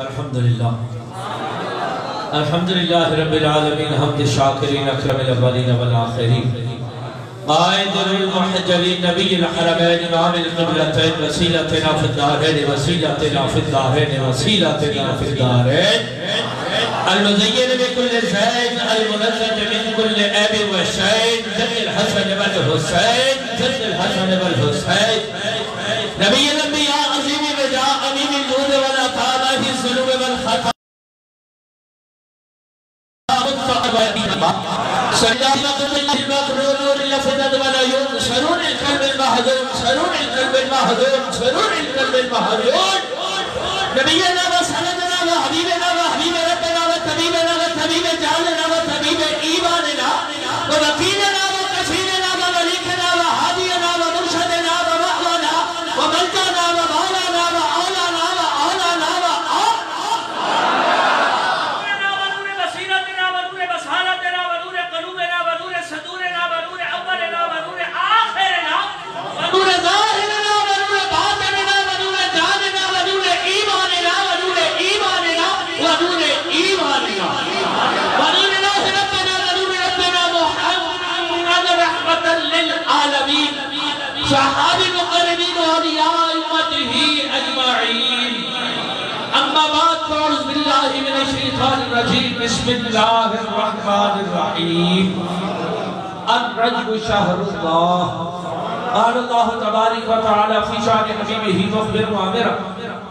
الحمدللہ الحمدللہ رب العالمین حمد الشاکرین اکرم الاولین والآخرین قائد المحجلین نبی الحرمین امام القبلتین وسیلتنا فی الدارین وسیلتنا فی الدارین وسیلتنا فی الدارین المزین بكل زين المنزل من كل أب وشين زد الحسن والحسين زد الحسن والحسين نبي الأنبياء عظيم الرجاء أمين الجود والعطاء في الظلم والخطأ المغرور لفدد والعيون سرور القلب المحزون سرور القلب المحزون سرور القلب المحزون نبينا وسندنا وحبيبنا وحبيب ربنا وطبيبنا وطبيب جعلنا وطبيب إيماننا ووكيلنا وكفيلنا ومليكنا وهادينا ومرشدنا ومأوانا وملجأنا ومولانا وأولانا وأولانا ونور بصيرتنا ونور بصارتنا ونور قلوبنا ونور صدورنا ونور أولنا ونور آخرنا ونور ظاهرنا ونور باطننا ونور جاننا ونور إيماننا ونور إيماننا ونور إيماننا ونور الله ربنا ونور ربنا محمد رحمة للعالمين صحاب المقربين وأولياء أمته أجمعين أما بعد فأعوذ بالله من الشيطان الرجيم بسم الله الرحمن الرحيم الرجب شهر الله قال الله تبارك وتعالى في شأن حبيبه مخبر وامرا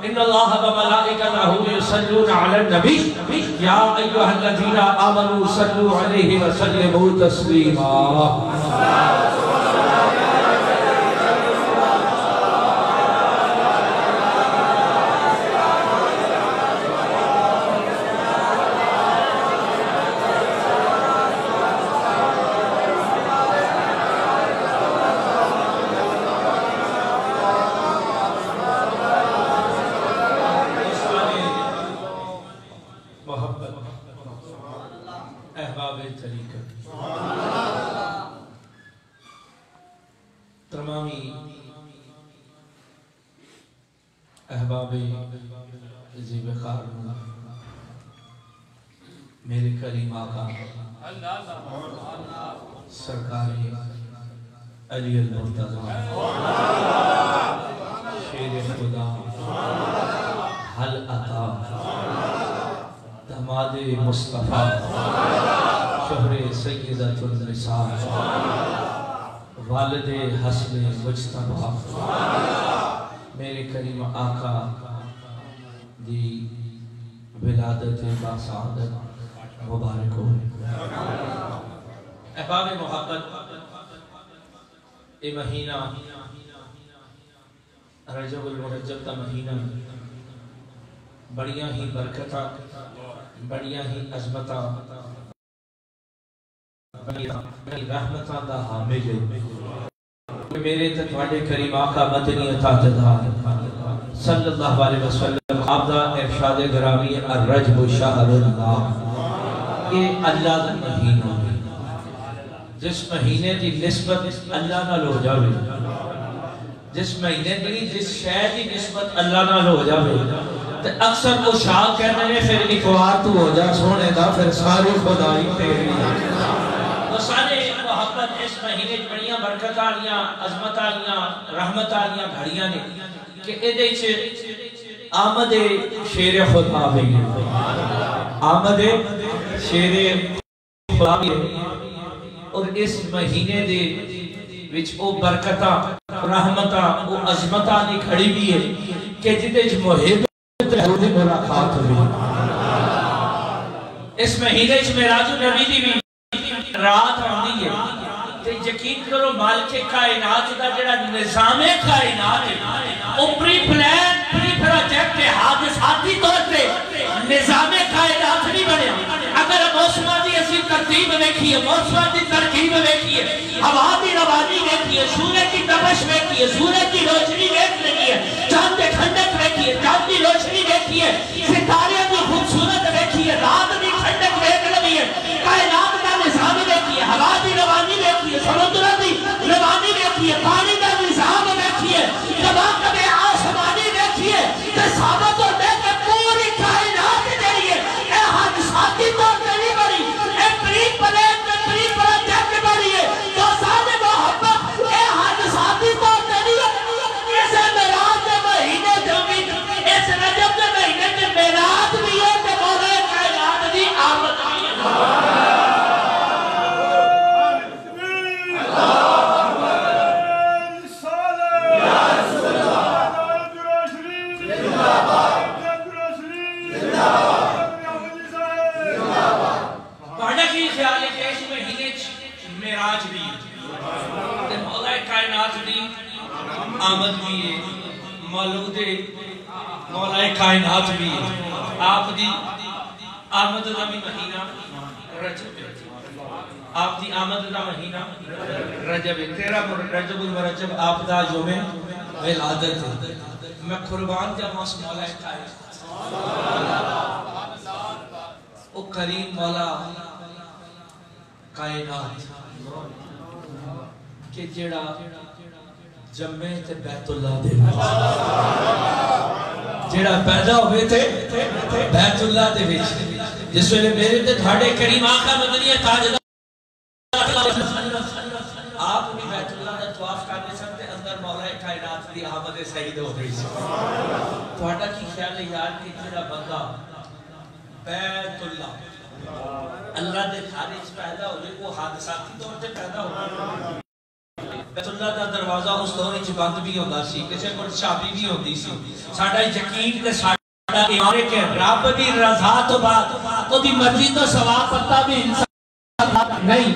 إن الله وملائكته يصلون على النبي يا أيها الذين آمنوا صلوا عليه وسلموا تسليما تمامی احباب عزیب خارون میرے کریم آقا سرکار علی المرتضی شیر خدا حل عطا داماد مصطفیٰ شہر سیدۃ النساء والد حسن مجتبہ میرے کریم آقا دی ولادت باسعادت مبارک ہو احباب محبت یہ مہینہ رجب المرجب کا مہینہ بڑیاں ہی برکتہ بڑیاں ہی عظمتہ رحمتہ دا حامل ہے میرے تتواڈے کریم آقا مدنی عطا جدار صلی اللہ علیہ وسلم آپ دا ارشاد گرامی الرجب شہر اللہ یہ اللہ دا مہینہ ہے جس مہینے دی نسبت اللہ نال ہو جاوے جس مہینے دی جس شے دی نسبت اللہ نال ہو جاوے تو اکثر وہ شاہ کہنے میں پھر اکوار تو ہو جا سونے دا پھر ساری خدائی تیری وہ سارے محبت اس مہینے بڑیاں برکت آلیاں عظمت آلیاں رحمت آلیاں گھڑیاں نے کہ ایدے چھے آمد شیر خدا بھی آمد شیر خدا بھی اور اس مہینے دے وچ او برکتاں رحمتاں او عظمتاں نے کھڑی بھی ہے کہ جدے چھ محب تحودی ملاقات ہوئی اس مہینے چھ معراج النبی دی بھی رات آنی ہے تو یقین کرو مالک کائنات دا جڑا نظام کائنات ہے او پری پلان پری پروجیکٹ حادثاتی طور پہ نظام کائنات نہیں بنے اگر موسمہ دی اسی ترتیب دیکھیے موسمہ دی ترکیب دیکھیے ہوا دی روانی دیکھیے سورج کی تپش دیکھیے سورج کی روشنی دیکھ لیجیے چاند کی ٹھنڈک دیکھیے چاند کی روشنی دیکھیے ستارے کی خوبصورت دیکھیے رات کی ٹھنڈک دیکھ لیجیے کائنات کا نظام دیکھیے ہوا دی روانی دیکھیے سمندر دی روانی دیکھیے پانی کا نظام دیکھیے جب آپ کبھی آسمانی دیکھیے کہ ثابت اور دیکھ پوری کائنات کائنات بھی آپ دی آمد دا بھی مہینہ رجب ہے، آپ دی آمد دا مہینہ رجب ہے، 13 رجب المرجب آپ دا یوم ولادت ہے۔ میں قربان جاواں اس مولا کائنات، او کریم مولا کائنات کہ جڑا جمعے تے بیت اللہ دے جڑا پیدا ہوئے تھے بیت اللہ دے وچ، جس ویلے میرے تے تھاڑے کریم آقا مدنی تاجدار آپ بھی بیت اللہ دا طواف کرنے سکتے، اندر مولا کائنات دی آمد سعید ہو گئی سی۔ تھوڑا کی خیال ہے یار کہ جڑا بندہ بیت اللہ اللہ دے خارج پیدا ہوئے، وہ حادثاتی طور سے پیدا ہوئے۔ بیت اللہ دا دروازہ اس دور وچ بند بھی ہوندا سی، کسے کول چابی بھی ہوندی سی۔ ساڈا یقین تے ساڈا ایمان ہے کہ رب دی رضا تو بعد او دی مرضی تو سوا پتا بھی انسان نہیں۔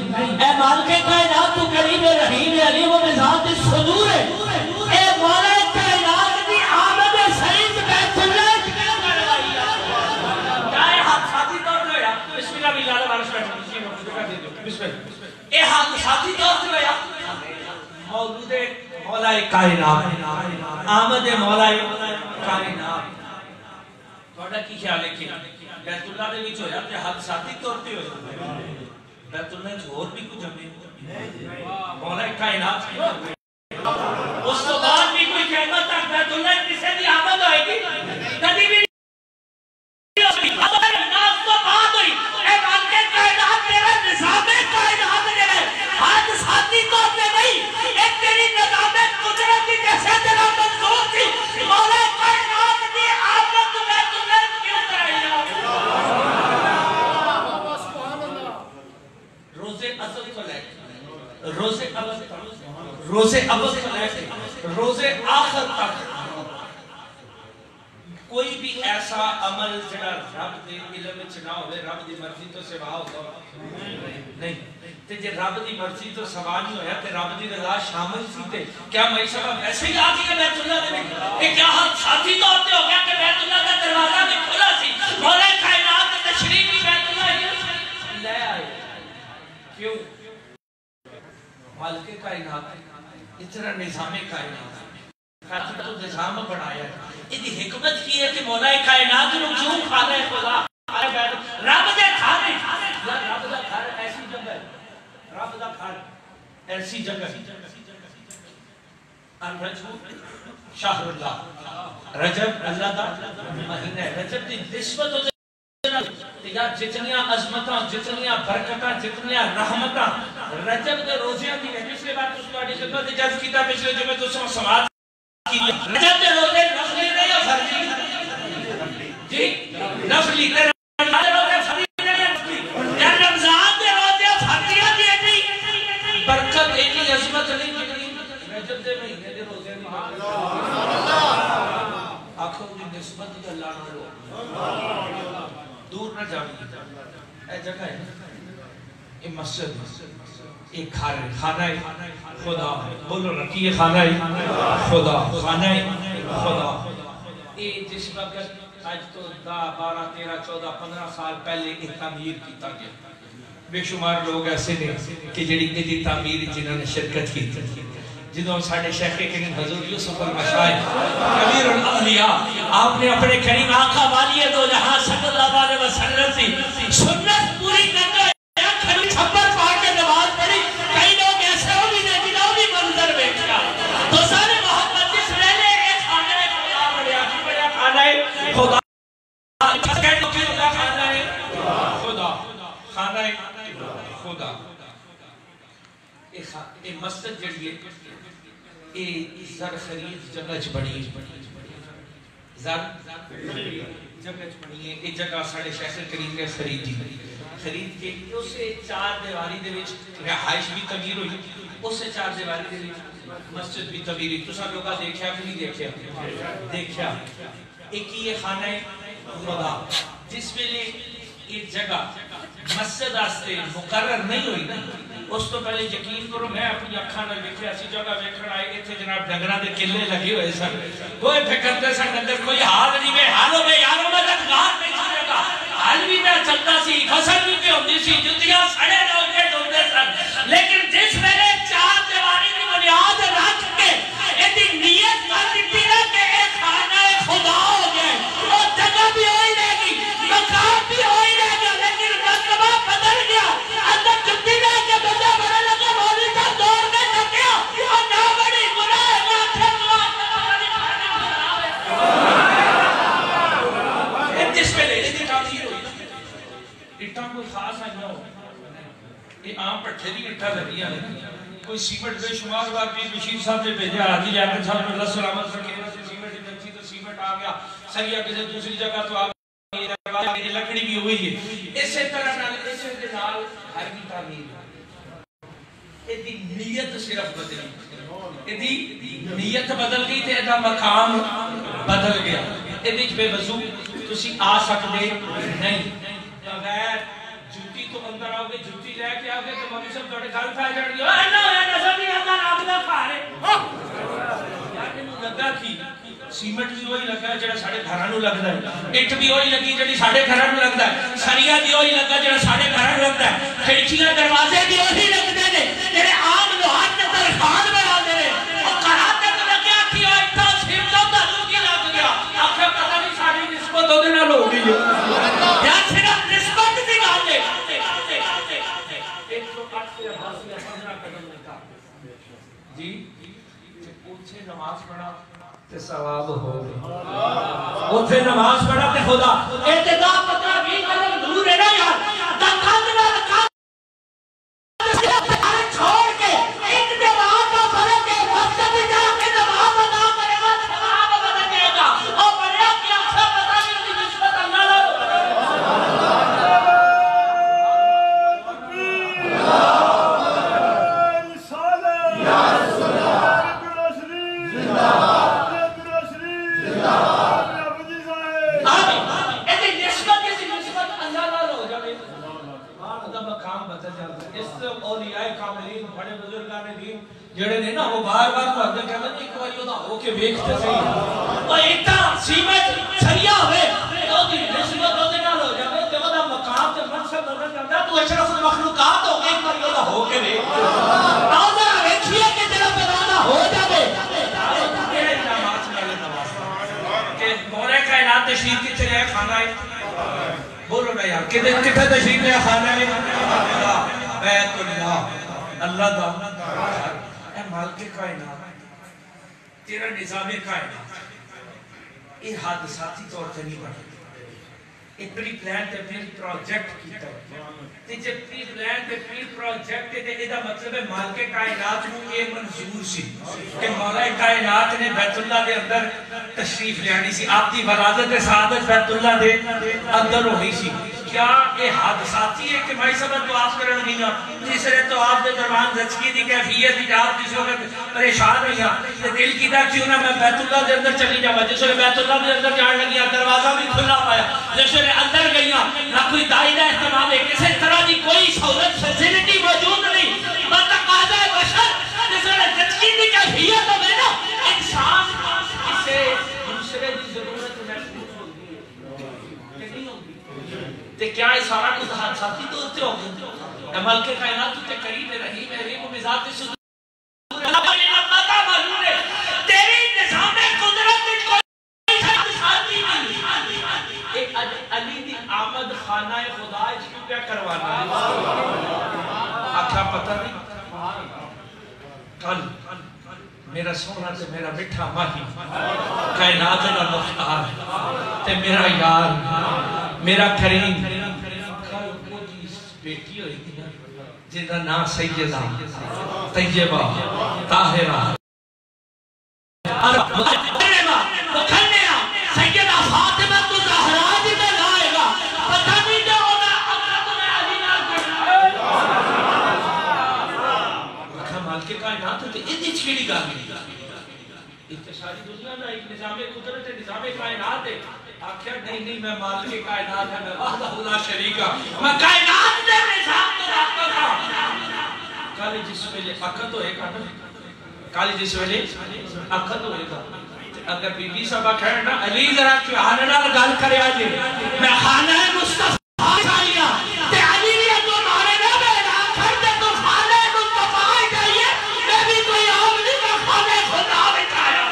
اے مالک کائنات تو کریم رحیم علیم و بذات الصدور ہے، اے مولا کائنات دی آمد سعید بیت اللہ کیا کروائی ہے؟ کیا ہے حادثاتی طور پہ ہویا؟ بسم اللہ بھی اللہ بارش بیٹھ بسم اللہ اے حادثاتی طور پہ ہویا؟ مولود مولا کائنات، آمد مولا کائنات، تھوڑا کی خیال ہے کہ بیت اللہ دے وچ ہویا تے حادثاتی طور پہ ہویا؟ بیت اللہ جو اور بھی کچھ ہمیں مولا کائنات اس تو بعد بھی کوئی قیامت تک بیت اللہ کسے دی آمد ہوئے گی؟ کبھی بھی ناس تو بعد ہوئی۔ اے مالک کائنات تیرا نظام کائنات جو ہے حادثاتی طور پہ نہیں، ایک تیری نظام قدرتی جیسے تیرا منظور تھی، مولا کائنات دی آمد بیت اللہ کیوں کرائی ہے؟ روزے ازل کو لے کے روزے اول کو لے کے روزے آخر تک کوئی بھی ایسا عمل جڑا رب دے علم وچ نہ ہوئے، رب دی مرضی تو سوا ہوتا نہیں تے جے رب دی مرضی تو سوا نہیں ہویا تے رب دی رضا شامل سی تے کیا معیشت ویسے ہی آ گئی ہے بیت اللہ دے وچ؟ کہ کیا ہم ساتھی طور پہ ہو گیا کہ بیت اللہ کا دروازہ بھی کھلا سی، مولا کائنات نے تشریف بھی بیت اللہ لے آئے؟ کیوں؟ مالک کائنات اتنا نظام کائنات خاطر تو نظام بنایا ہے، ادھی حکمت کی ہے کہ مولا کائنات نے کیوں کھانا ہے خدا رب دے کھانے، رب دا گھر ایسی جگہ ہے، رب دا گھر ایسی جگہ ہے۔ الرجب شہر اللہ، رجب اللہ دا مہینہ ہے، رجب دی نسبت ہو یا جتنیاں عظمتاں، جتنیاں برکتاں، جتنیاں رحمتاں رجب دے روزیاں دی ہے۔ پچھلے بار تو سواڈی خدمت جذب کیتا، پچھلے جمعے تو سماعت کی رجب دے روزے نفلی نہیں یا فرضی؟ جی نفلی تے رمضان دے روزے فرضی نہیں یا نفلی؟ یا رمضان دے روزے فرضیاں دی ہے، برکت اتنی عظمت نہیں جتنی رجب دے مہینے دے روزے دی۔ آنکھوں کی نسبت دی اللہ نہ لو، دور نہ جاؤ، اے جگہ ہے، اے مسجد، اے گھر، خانہ خدا، بولو نا کہ یہ خانہ خدا، خانہ خدا۔ اے جس وقت آج تو 10 12 13 14 15 سال پہلے ایک تعمیر کیتا گیا، بے شمار لوگ ایسے نے کہ جڑی دی تعمیر جنہوں نے شرکت کی، جنہوں ساڑھے شیخ کریم حضور یوسف المشائخ کبیر الاولیاء آپ نے اپنے کریم آقا والی دو جہاں صلی اللہ علیہ وسلم سے سنت پوری کرنے کھڑی چھپر پاڑ کے نماز پڑھی۔ کئی لوگ ایسے ہو بھی نہیں جنہوں بھی منظر بیٹھا تو سارے محمد جس رہنے ایک خانہ خدا بڑھیا کی بڑھیا خانہ خدا خدا خانہ خدا اے مسجد جڑی ہے اے زر خرید جگہ چ بنی، زر جگہ چ بنی ہے، اے جگہ ساڑھے شیخ کریم نے خرید کے اسے 4 دیواری دے وچ رہائش بھی تعمیر ہوئی، اسے 4 دیواری دے وچ مسجد بھی تعمیر ہوئی۔ تو سب لوگا دیکھیا کہ نہیں دیکھیا ایک یہ خانہ خدا جس میں یہ جگہ مسجد آستے مقرر نہیں ہوئی نا، اس تو پہلے یقین کرو میں اپنی اکھاں نال ویکھیا سی جگہ ویکھن آئے ایتھے جناب ڈنگراں دے کلے لگے ہوئے سن کوئی فکرتے سن اندر کوئی حال نہیں میں حال ہو گئے یارو مددگار نہیں سی جگہ حال بھی میں چلتا سی فصل بھی پہ ہوندی سی جتیاں سڑے لوگے ڈھونڈے سن لیکن جس ویلے چار دیواری کی بنیاد رکھ کے ایسی نیت کر دیتی نا کہ ایک خانہ خدا ہو گئے اور جگہ بھی ہوئی رہے گی مقام بھی ہوئی رہے گا لیکن مرتبہ بدل گیا اندر جتی رہ کے بندہ بڑا لگا مولی کا دوڑ میں تکیا اور نہ بڑی گناہ ہے جس پہ لینے کی تعمیر ہوئی اٹھا کوئی خاص ہے نہ ہو یہ عام پٹھے دی اٹھا لگیا نہیں کوئی سیمنٹ بے شمار بار پیر بشیر صاحب نے بھیجا حاجی لیاقت صاحب اللہ سلامت رکھے سے سیمنٹ ایجنسی تو سیمنٹ آ گیا سریا کسی دوسری جگہ تو آ گیا لکڑی بھی ہوئی ہے اسی طرح اسے کے نال گھر کی تعمیر ایدی نیت صرف بدلی ایدی نیت بدل گئی تے ایدہ مقام بدل گیا ایدی بے وضو تسی آ سکتے نہیں بغیر جوتی تو اندر آؤ گے جوتی لے کے آؤ گے تو مولوی صاحب تھوڑے گھر پھائے جڑ گیا اے نہ ہویا نظر نہیں آتا راگدہ کھا رہے یار انہوں لگا کی سیمنٹ بھی وہی لگا ہے جڑا ساڑھے گھرانوں لگتا ہے اٹ بھی وہی لگی جڑی ساڑھے گھرانوں لگتا ہے سریا بھی وہی لگا جڑا ساڑھے گھرانوں لگتا ہے کھڑکیاں دروازے بھی وہی لگتے ہیں جڑے عام لوہار نے درخان بنا دے رہے اور کراتے تو لگیا کہ وہ اتنا سر تو دلو کی لگ گیا آخر پتہ نہیں ساڑھی نسبت ہو دینا لوگ گئی یا صرف نسبت دی گال ہے 108 سے 15 قدم لگا جی اونچے نماز پڑھا تے ثواب ہو اوتھے نماز پڑھا تے خدا ابتدا 15-20 قدم دور ہے نا یار دکھانے والا چھوڑ کے ایک نماز کا فرق ہے مسجد جا کے نماز ادا کرے گا ثواب بدلے گا اور بڑا کیا اچھا پتہ نہیں اس کی نسبت اللہ جڑے نے نا وہ بار بار تو اندر کہتا ہے ایک باری ہوتا ہو کے بیکھتے صحیح اور ایتا سیمنٹ چھریا ہوئے تو دی نسبت ہوتے نہ ہو جائے تو وہ دا مقام تے منصب نظر کرتا تو اشرف المخلوقات ہو ایک باری ہوتا ہو کے بیکھ آدھا ویکھئے کہ تیرا پیرانا ہو جائے کہ مولا کائنات تشریف کی چلے کھانا ہے بولو نا یار کتنے تشریف لے کھانا ہے بیت اللہ اللہ دا اے مالک کائنات تیرا نظام کائنات یہ حادثاتی طور سے نہیں بڑھا یہ پری پلان تے پری پروجیکٹ کیتا تے جب پری پلان تے پری پروجیکٹ تے ایدہ مطلب ہے مالک کائنات کو یہ منظور سی کہ مولا کائنات نے بیت اللہ دے اندر تشریف لے آنی سی آپ دی ولادت سعادت بیت اللہ دے اندر ہونی سی کیا یہ حادثاتی ہے کہ میں سبت تو آپ کرنے گئی تیسرے تو آپ دے درمان زچکی دی کیفیت دی آپ کسی وقت پریشان رہی ہیں دل کی دا کیوں نہ میں بیت اللہ دے اندر چلی جاؤں جس نے بیت اللہ دے اندر جان لگی دروازہ بھی کھلا پایا جس نے اندر گئی نہ کوئی دائرہ اہتمام ہے کسی طرح دی کوئی سہولت فیسلٹی موجود نہیں بتقاضا بشر جس نے زچکی دی کیفیت ہو نا انسان اسے دوسرے دی ضرورت محسوس ہوتی ہے کہ نہیں ہوتی تے کیا یہ سارا کچھ حادثاتی طور سے ہوگا عمل کے کائنات تے قریب رحیم ہے رحیم و مزاج سے پتا معلوم ہے تیری نظام قدرت میں کوئی حادثاتی نہیں ایک علی دی آمد خانہ خدا کیوں کیا کروانا ہے آکھا پتہ نہیں کل میرا سونا تے میرا مٹھا ماہی کائنات کا مختار تے میرا یار میرا کریم کل وہ جیس بیٹی ہوئی تھی جنہا نام سیدہ طیبہ طاہرہ مکرمہ مکھنیہ سیدہ فاطمہ تو زہرا جی میں لائے گا پتہ نہیں جو ہونا اکرت میں علی نال کرنا مال کے کائنات ہوتے اتنی چھیڑی گا اتشاری دنیا میں ایک نظام قدرت ہے نظام کائنات ہے آخر نہیں میں مالک کائنات ہے میں وحدہ لا شریک میں کائنات دے نظام کو رکھتا تھا کل جس ویلے عقد ہوئے گا نا، کل جس ویلے عقد ہوئے گا، اگر بی بی صاحبہ کہنا نا علی ذرا چوہانے نال گل کرے آجے میں خانہ مصطفیٰ چاہیا تے علی نے تو مارے نہ بینا کر دے تو خانہ مصطفیٰ چاہیے، میں بھی کوئی عام نہیں میں خانہ خدا میں چاہیا.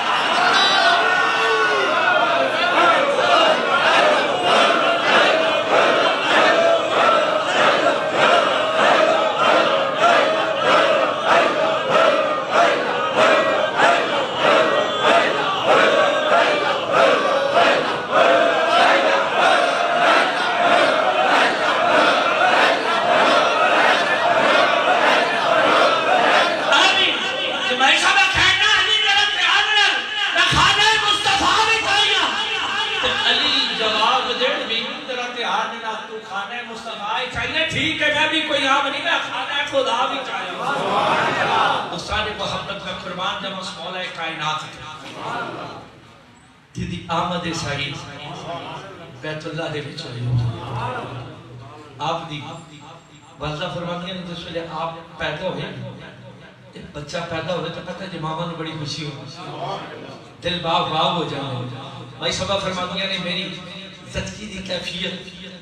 ٹھیک ہے میں بھی کوئی عام نہیں میں خانہ خدا بھی چاہیا. استاد محمد کا قربان جمع مولا کائنات دیدی آمد سعید بیت اللہ دے بچ ہوئی آپ دی والدہ فرماتی ہیں جس ویلے آپ پیدا ہوئے بچہ پیدا ہوئے تو پتہ ہے ماما نے بڑی خوشی ہو دل باغ باغ ہو جانے. بھائی صبح فرماتی ہیں میری زچگی دی کیفیت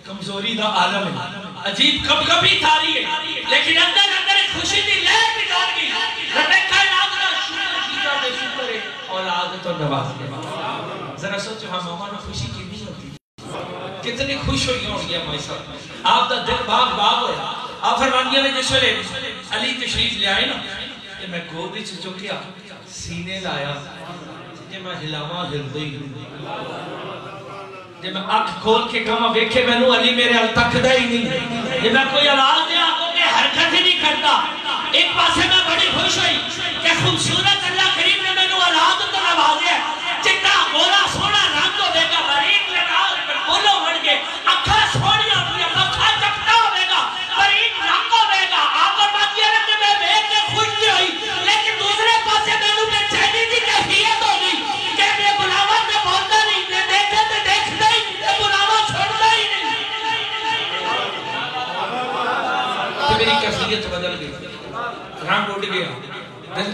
کمزوری دا عالم ہے عجیب کب کبھی تھاری ہے لیکن اندر اندر ایک خوشی دی لہر بھی ڈال گئی رب کائنات کا شکر دے شکر اولاد تو نواز کے. ذرا سوچو ہاں ماما نے خوشی کی نہیں ہوتی کتنی خوش ہوئی ہوں گی ہمارے ساتھ آپ دا دل باغ باغ ہویا. آپ فرمانیاں نے جس ویلے علی تشریف لے آئے نا کہ میں گود وچ چکیا سینے لایا جے میں ہلاواں ہلدے ہی جب میں آنکھ کھول کے کہاں ویکھے میں نو علی میرے حال تکدا ہی نہیں جب میں کوئی آواز دیا آنکھوں کے حرکت ہی نہیں کرتا. ایک پاسے میں بڑی خوش ہوئی کہ خوبصورت اللہ کریم نے میں نو اولاد تو نوازیا چٹا گولا سونا رنگ ہوے گا باریک لگا بولو بڑھ کے اکھا سونی ہوگی پکھا چپٹا ہوے گا باریک رنگ ہوے گا. آپ فرماتی ہیں کہ میں دیکھ کے خوش ہوئی لیکن دوسرے پاسے میں نو بے چینی کی کیفیت ہو گئی کہ میں بلاوت میں بولتا نہیں میں دیکھتے تے دیکھتا ہی بلاوت چھوڑتا ہی نہیں. تو میری کیفیت بدل گئی رنگ اڑ گیا دل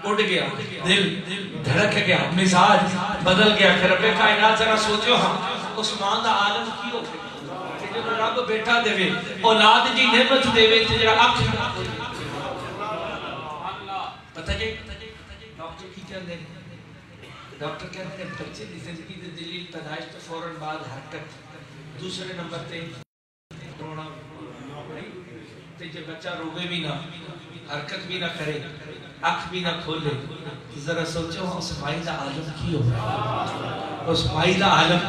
اڑ گیا دل دھڑک گیا مزاج بدل گیا. کہ رب کائنات ذرا سوچو ہم عثمان دا عالم کی ہو کہ جب رب بیٹا دے وے اولاد جی نعمت دے وے تے جڑا اکھ پتہ جی ڈاکٹر کی کہندے ڈاکٹر کہتے ہیں بچے کی زندگی دے دلیل پیدائش تو فوراً بعد حرکت دوسرے نمبر تے رونا تے جب بچہ روے بھی نہ حرکت بھی نہ کرے اکھ بھی نہ کھولے ذرا سوچو اسماعیل عالم کی ہوگا اسماعیل عالم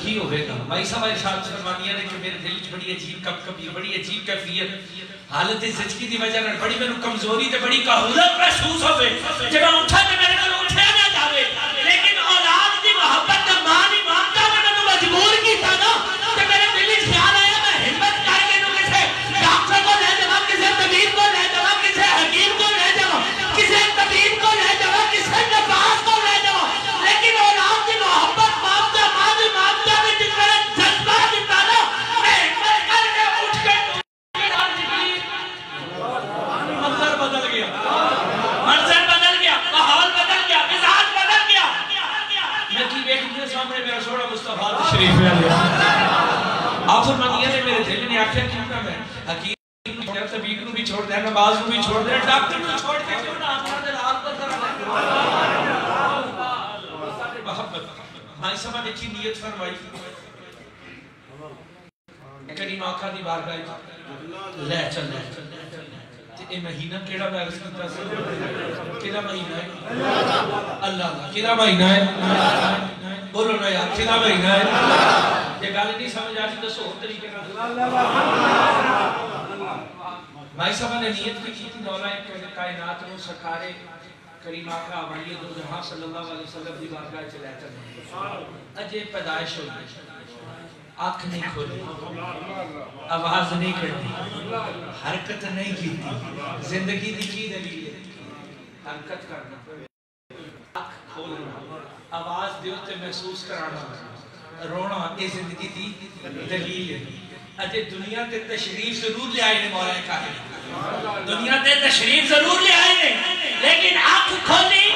کی ہوگا. بھائی صاحب ارشاد فرمانیہ نے کہ میرے دل بڑی عجیب کبھی بڑی عجیب کیفیت حالت زچگی دی وجہ نال بڑی مینوں کمزوری تے بڑی کہولت محسوس ہوے جب میں اٹھا تے میرے کول اٹھیا نہ جاوے لیکن اولاد دی محبت دا ماں نہیں مانتا نے مینوں مجبور کیتا نا تے میرے دل وچ خیال آیا میں ہمت کر کے نو کسے ڈاکٹر کو لے جاواں کسے طبیب کو لے جاواں کسے حکیم کو لے جاواں کسے طبیب کو لے جاواں کسے نفاس کو لے جاواں لیکن اولاد دی محبت مانتا ماں دی مانتا نے جس طرح جذبہ دیتا نا میں ہمت کر کے اٹھ کے منظر بدل گیا ماحول بدل گیا مزاج بدل گیا. میں کی بیٹھنے سامنے میرا سوڑا مصطفیٰ شریف ہے آپ فرمانیہ نے میرے دل نے آکھیا کیوں نہ میں حکیم اور طبیب نو بھی چھوڑ دے نماز نو بھی چھوڑ دے ڈاکٹر نو چھوڑ کے کیوں نہ اپنا دل حال پر ذرا محبت مائی سما نے کی نیت فرمائی کریم آقا دی بارگاہ لے چل اے مہینہ کیڑا میں عرض کیتا سی کیڑا مہینہ ہے اللہ کا کیڑا مہینہ ہے بولو نا یار کیڑا مہینہ ہے یہ گل نہیں سمجھ آتی تو سو طریقے بھائی صاحب نے نیت کی تھی مولا کائنات نو سرکار کریم آقا ولی دو جہاں صلی اللہ علیہ وسلم دی بارگاہ چ لے چل اجے پیدائش ہوئی آنکھ نہیں کھولی آواز نہیں کرتی حرکت نہیں کی زندگی دی کی دلیل ہے حرکت کرنا آنکھ کھولنا آواز دیو تے محسوس کرانا رونا اے زندگی دی دلیل ہے. اجے دنیا تے تشریف ضرور لے آئے نے مولا کائنات، دنیا تے تشریف ضرور لے آئے نے، لیکن آنکھ کھولی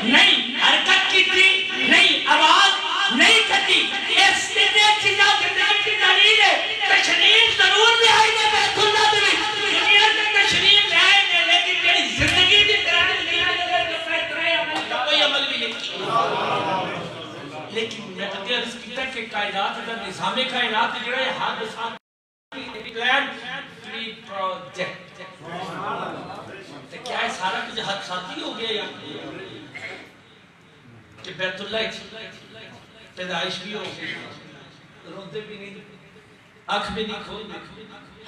نہیں، حرکت کی تھی نہیں، آواز نہیں کھتی، اس دنیا چیزاں زندگی کی دلیل ہے، تشریف ضرور لے آئے نے بیت اللہ دے، دنیا تے تشریف لے آئے نے، لیکن جڑی زندگی دی طرح نہیں آئے کوئی عمل بھی نہیں کیا۔ لیکن میں اگر عرض کیتا کہ کائنات دا نظام کائنات جڑا ہے ہر انسان پلان فری پروجیکٹ، تو کیا ہے سارا کچھ حد ساتھی ہو گیا یا کہ بیت اللہ پیدائش بھی ہو گئی، روتے بھی نہیں، آنکھ بھی نہیں کھولتے،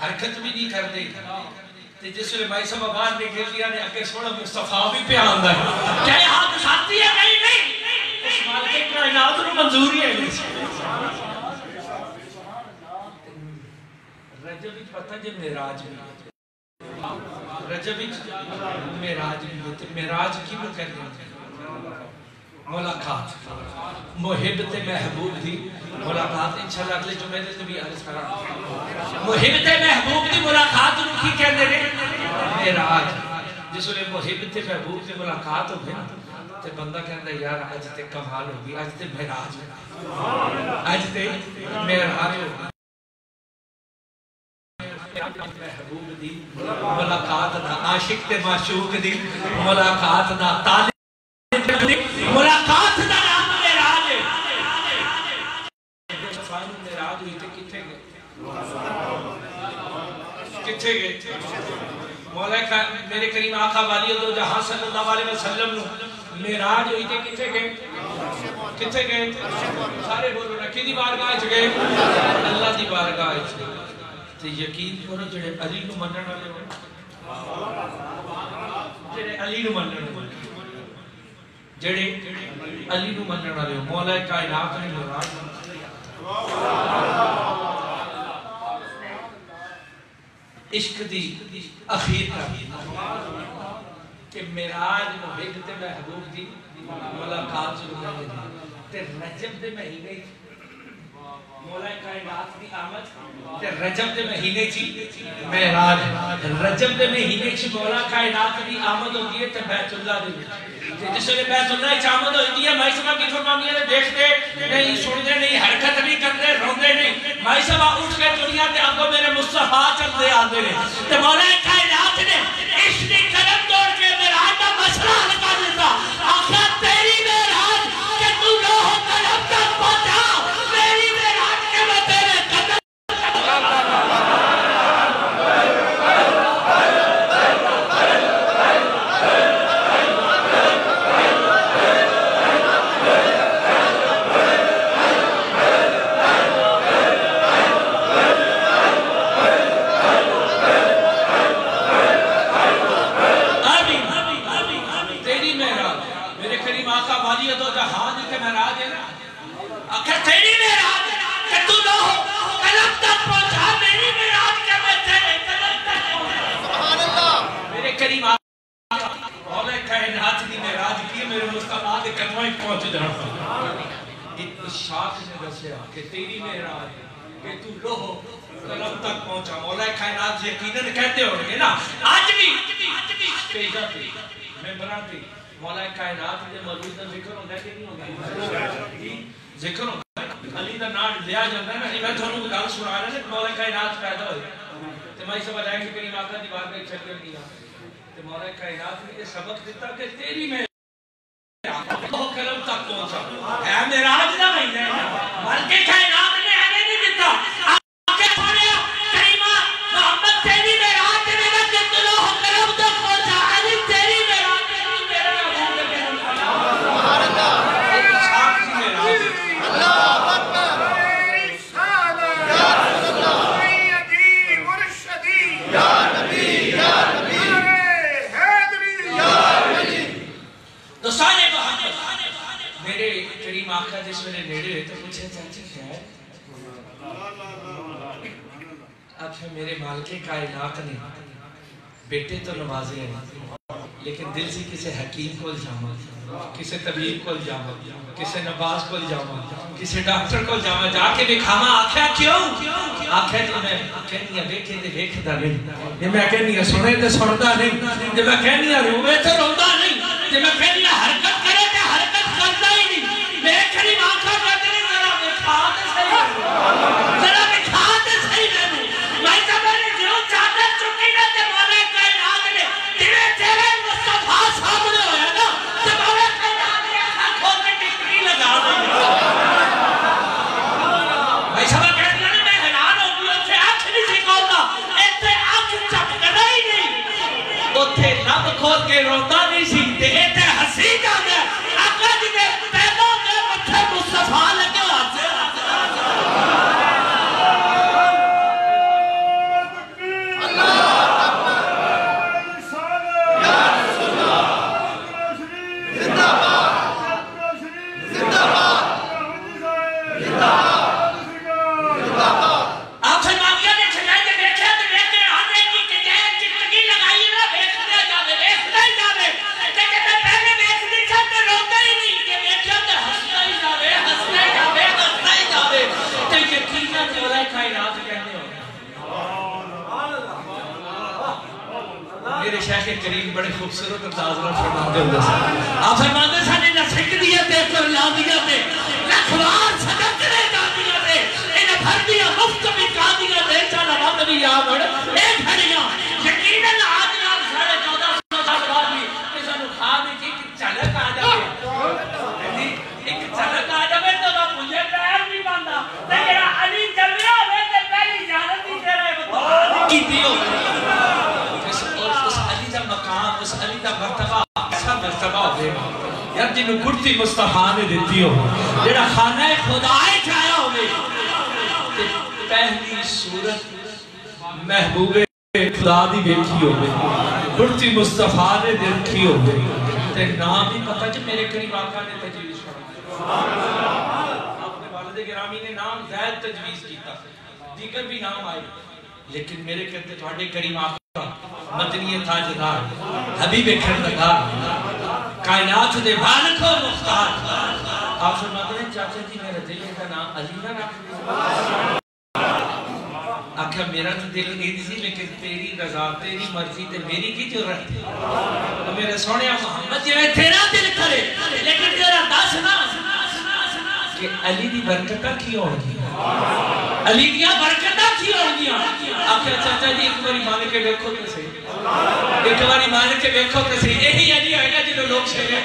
حرکت بھی نہیں کرتے، جس ویلے بھائی صاحب آباد نے کہہ دیا نے اگر سونا مصطفیٰ بھی پہ آندا ہے، کیا یہ حد ساتھی ہے؟ نہیں نہیں، اس مالک کائنات نو منظوری ہے۔ رجب وچ پتہ جے معراج بھی رجب وچ معراج بھی تے معراج کی میں کرنے ملاقات محب تے محبوب دی ملاقات انشاءاللہ اگلے جمعے دے بھی عرض کراں، محب تے محبوب دی ملاقات نوں کی کہندے نے؟ معراج۔ جس ویلے محب تے محبوب دی ملاقات ہوے تے بندہ کہندا یار اج تے کمال ہو گئی، اج تے معراج ہو گئی، اج تے معراج ہو گئی۔ محبوب دی ملاقات دا، عاشق تے معشوق دی ملاقات دا، طالب دی ملاقات دا نام معراج ہے۔ معراج ہوئی تے کتھے گئے؟ کتھے گئے؟ مولا میرے کریم آقا والی دو جہاں صلی اللہ علیہ وسلم نو معراج ہوئی تے کتھے گئے؟ کتھے گئے؟ سارے بولو نا کدی بارگاہ وچ گئے؟ اللہ دی بارگاہ وچ۔ تے یقین کرو جڑے علی نو منن والے ہو، جڑے علی نو منن والے، جڑے علی نو منن والے ہو، مولا کائنات نے معراج عشق دی اخیر کا کہ معراج محب تے محبوب دی ملاقات ضرور ہے تے رجب دے مہینے مولا کائنات دی آمد تے رجب دے مہینے چی معراج، رجب دے مہینے چی مولا کائنات دی آمد ہوتی ہے تے بیت اللہ دے جس نے بیت اللہ چ آمد ہوتی ہے مائی صاحب کی فرمانیاں نے دیکھتے نہیں، سنتے نہیں، حرکت نہیں کرتے، روندے نہیں، مائی صاحب اٹھ کے دنیا تے اگوں میرے مصطفیٰ چلتے آتے ہیں تے مولا کائنات نے اس نے قدم توڑ کے معراج کا مسئلہ حل کر دیتا، آخر تیری معراج کہ تو لوح قلم تک پہنچا، میری معراج کے میں تیرے قدم کہ تیری معراج کہ تو لوح قلم تک پہنچا۔ مولا کائنات یقیناً کہتے ہو گے نا آج بھی پیجا تھی ممبران تھی مولا کائنات دے مولود دا ذکر ہوتا ہے کہ نہیں ہوتا؟ ذکر ہوتا ہے، علی دا نام لیا جاتا ہے نا۔ میں تھوڑا گل سنا رہا ہے مولا کائنات پیدا ہوئی تو میں سب لائے کہ کریم آقا دی بات میں چھڑ نہیں آ تو مولا کائنات نے یہ سبق دیتا کہ تیری میں قلم تک پہنچا ہے معراج دا مہینہ ہے بلکہ کائنات نے ہمیں نہیں دیتا آگے پڑھیا کریمہ محمد تیری معراج نے میرا کہ تو لوح قلم تک پہنچا، علی تیری معراج نے میرا سبحان اللہ اللہ اکبر یا رسول اللہ سیدی مرشدی یا نبی یا نبی حیدری یا علی دوستان میرے کریم آقا جس میں نے نیڑے ہوئے تو پوچھے چاچی کیا ہے؟ اب میرے مالک کائنات نے بیٹے تو نوازے ہیں لیکن دل سے کسی حکیم کو جامع کسی طبیب کو جاواں کسی نباز کو جاواں کسی ڈاکٹر کو جاواں جا کے دکھاواں آکھیا کیوں آکھیا جی میں کہنی ہے ویکھے تے ویکھدا نہیں جے میں کہنی ہے سنے تے سندا نہیں جے میں کہنی ہے روے تے روندا نہیں جے میں کہنی ہے حرکت کرے تے حرکت کردا ہی نہیں میں کھڑی آنکھاں کر دے ذرا وکھا تے صحیح ذرا وکھا تے صحیح میں جب نے جو چادر چکی نہ تے مولا کائنات نے تیرے چہرے مصطفیٰ سامنے ہویا نا تے مولا کائنات نے اکھاں کھول کے ٹکری لگا دی بھائی صاحب کہتے ہیں میں حیران ہو گیا تے اکھ نہیں سی کھولدا ایتھے اکھ چپکدا ہی نہیں اوتھے لب کھول کے روتا نہیں سی تے ایتھے ہنسی جاندا آقا جی دے پیدوں دے متھے مصطفیٰ لگے ہاتھ سے شیخ کریم بڑے خوبصورت انداز فرماتے ہوئے آپ فرماتے سانے نہ سکھ دیا تے پر لا دیا تے لکھوار صدقنے جا دیا تے انہیں بھر دیا مفت بکا دیا تے چالا بات بھی آمڑ ایک گھڑیاں یقیناً آج آپ 1450 سال بعد بھی کسا نو خواب ہے کہ ایک چلک آ جائے ایک چلک آ جائے تو نہ مجھے پیر بھی باندھا لیکن علی جلیا ہوئے تے پہلی جانت دی تیرے بطور کی دیو مقام اس علی دا مرتبہ ایسا مرتبہ ہوئے یار جنہوں گھٹی مصطفیٰ نے دیتی ہو جنہا خانہ خدا چاہیا ہوئے پہلی صورت محبوب خدا دی بیٹھی ہوئے گھٹی مصطفیٰ نے دیکھی ہوئے تے نام ہی پتہ کہ میرے قریب آقا نے تجویز پڑھا اپنے والد گرامی نے نام زید تجویز کیتا دیگر بھی نام آئے لیکن میرے کہتے تھوڑے قریب آقا مدنی تاجدار حبیب کھردگار کائنات دے بالکو مختار آپ فرماتے ہیں چاچا جی میرا دل کا نام علی نہ رکھ آکھا میرا تو دل نہیں سی لیکن تیری رضا تیری مرضی تے میری کی جو رہتی تو میرے سونے محمد جی میں تیرا دل کرے لیکن تیرا دس نہ کہ علی دی برکتہ کی ہوگی علی دیا برکتہ کی ہوگی آخر چاچا جی ایک باری مان کے دیکھو تو صحیح ایک باری مان کے دیکھو تو صحیح یہی علی ہوئے گا جنہوں لوگ شہرے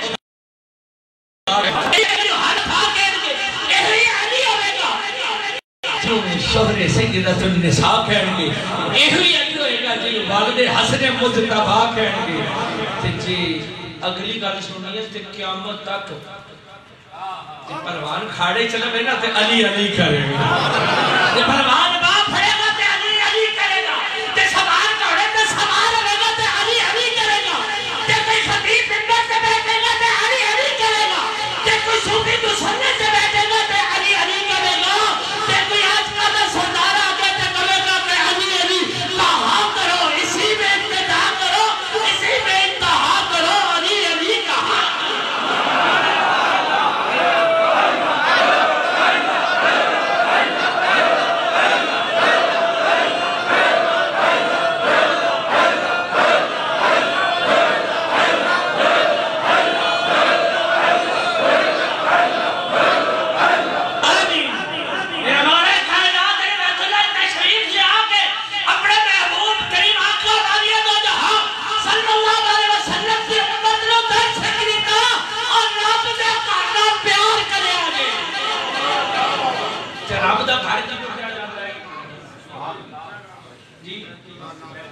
جو شہر سیدت النساء کہنے گے یہی علی ہوئے گا جو والد حسن مجتبہ کہنے گے جی اگلی گل سنیے تے قیامت تک پروان کھاڑے چلے گئے نا تے علی علی کرے گا تے پروان باپ پھڑے گا تے علی علی کرے گا تے سوار کھڑے تے سوار رہے گا تے علی علی کرے گا تے کوئی خطیب منبر سے بیٹھے گا تے علی علی کرے گا تے کوئی صوفی مسلح سے بیٹھے گا تے علی علی کرے گا تے کوئی آج کا میں سردار آگے تے کرے گا تے علی علی کہاں کرو اسی میں ابتدا کرو اسی میں انتہا کرو علی علی کہاں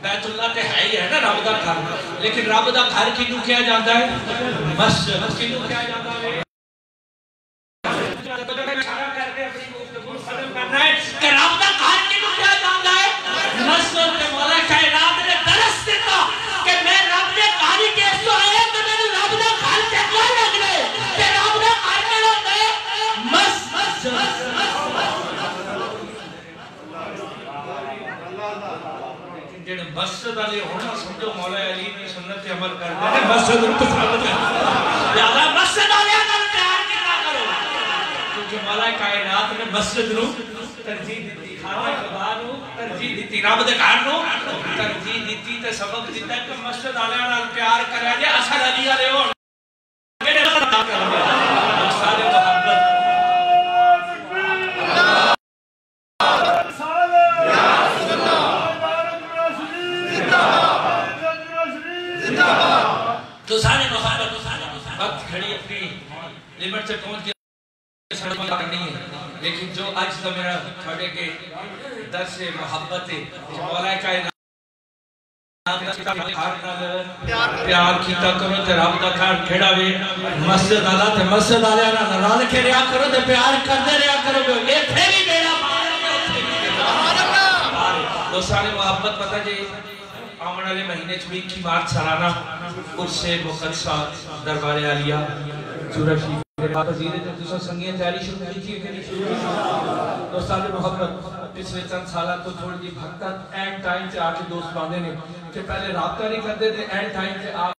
بیت اللہ تے ہے ہی ہے نا رب دا گھر لیکن رب دا گھر کینوں کیا جاتا ہے مسجد کینوں کیا جاتا ہے کہ رب دا گھر کینوں کیا جاتا ہے مسجد تے مولا کائنات نے درس دیتا کہ میں رب دے گھر ہی کیس تو آیا کہ میں رب دا گھر چنگا لگ رہے کہ رب دا گھر میں ہوتا ہے مسجد جڑے مسجد والے ہونا سمجھو مولا علی کی سنت عمل کرتے ہیں مسجد پسند کرتے لہذا مسجد والے نال پیار کیتا کرو کیونکہ مولا کائنات نے مسجد نو ترجیح دیتی خانہ خدا نو ترجیح دیتی رب دے گھر نو ترجیح دیتی تے سبق دیتا کہ مسجد والے نال پیار کریا جے اصل علی والے ہون کیڑے نال کرو سارے محبت تو سارے محبت وقت کھڑی اپنی لیمٹ سے پہنچ کے سڑک کرنی ہے لیکن جو آج کا میرا تھوڑے کے درس محبت ہے مولا کائنات پیار کیتا کرو تے رب دا گھر کھڑا وے مسجد والا تے مسجد والے نال رل کے رہیا کرو تے پیار کرتے رہیا کرو ایتھے بھی بیڑا پار تو سارے محبت پتہ جی آمن والے مہینے چ 21 مارچ سالانہ عرس مقدسہ دربار عالیہ سورہ شریف کے وزیر جو سنگیاں تیاری شروع کی تھی کہ نہیں شروع کی دوستان محبت پچھلے چند سالہ تو تھوڑی جی بھکتا اینڈ ٹائم سے آ کے دوست باندھے نے کہ پہلے رابطہ نہیں کرتے تھے اینڈ ٹائم سے آ